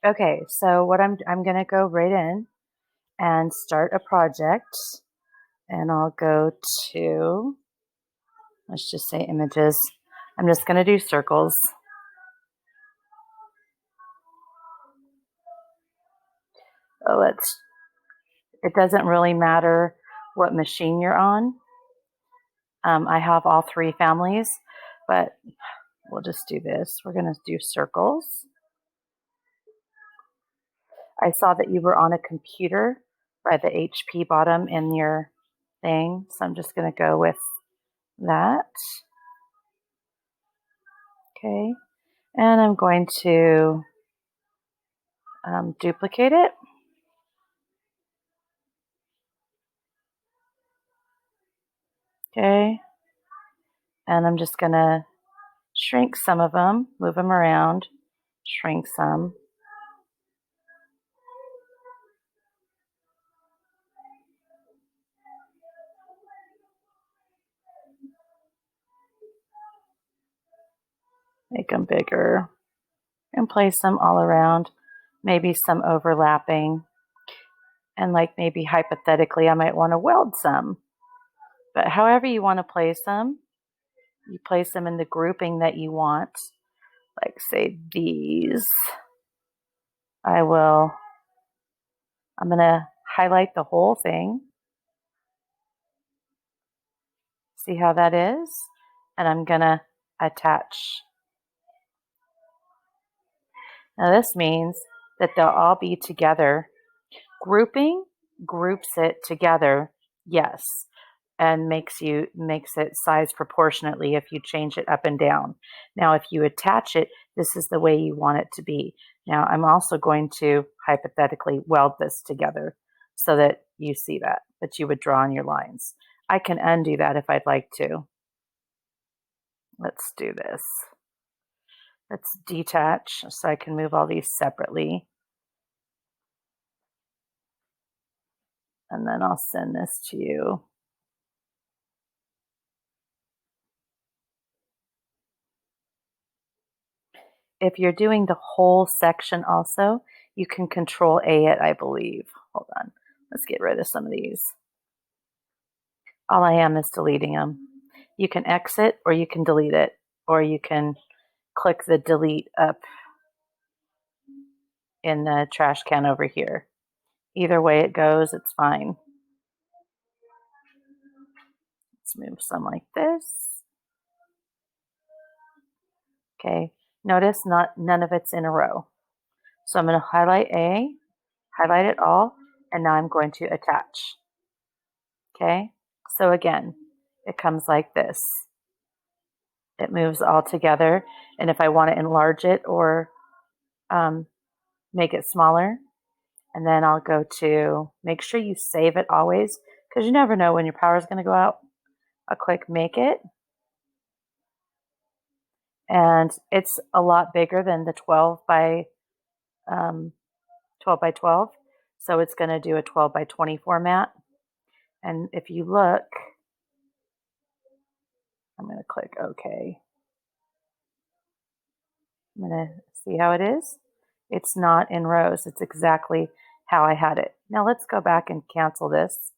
Okay, so what I'm gonna go right in and start a project, and I'll go to, let's just say images. I'm just gonna do circles. Oh, it doesn't really matter what machine you're on. I have all three families, but we'll just do this. We're gonna do circles. I saw that you were on a computer by the HP bottom in your thing, so I'm just gonna go with that. Okay, and I'm going to duplicate it. Okay, and I'm just gonna shrink some of them, move them around, shrink some. Make them bigger and place them all around, maybe some overlapping. And like maybe hypothetically, I might want to weld some. But however you want to place them, you place them in the grouping that you want. Like say these. I'm going to highlight the whole thing. See how that is? And I'm going to attach. Now this means that they'll all be together. Grouping groups it together, yes, and makes it size proportionately if you change it up and down. Now, if you attach it, this is the way you want it to be. Now, I'm also going to hypothetically weld this together so that you see that you would draw on your lines. I can undo that if I'd like to. Let's do this. Let's detach so I can move all these separately. And then I'll send this to you. If you're doing the whole section also, you can Control A it, I believe. Hold on. Let's get rid of some of these. All I am is deleting them. You can exit or you can delete it, or you can click the delete up in the trash can over here. Either way it goes, it's fine. Let's move some like this. Okay, notice none of it's in a row. So I'm going to highlight A, highlight it all, and now I'm going to attach. Okay, so again, it comes like this. It moves all together, and if I want to enlarge it or make it smaller, and then I'll go to, make sure you save it always, because you never know when your power is going to go out. I'll click make it, and it's a lot bigger than the 12 by 12, so it's going to do a 12 by 20 format. And if you look, I'm going to click OK. I'm going to see how it is. It's not in rows. It's exactly how I had it. Now let's go back and cancel this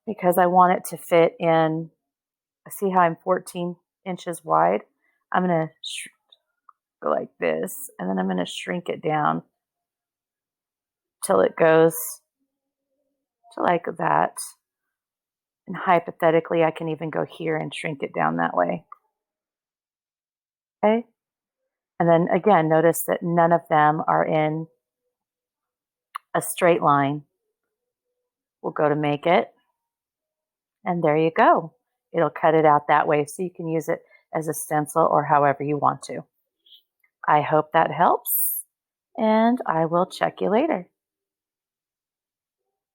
because I want it to fit in. See how I'm 14 inches wide? I'm going to go like this, and then I'm going to shrink it down till it goes to like that. And hypothetically, I can even go here and shrink it down that way. Okay. And then again, notice that none of them are in a straight line. We'll go to make it. And there you go. It'll cut it out that way so you can use it as a stencil or however you want to. I hope that helps, and I will check you later.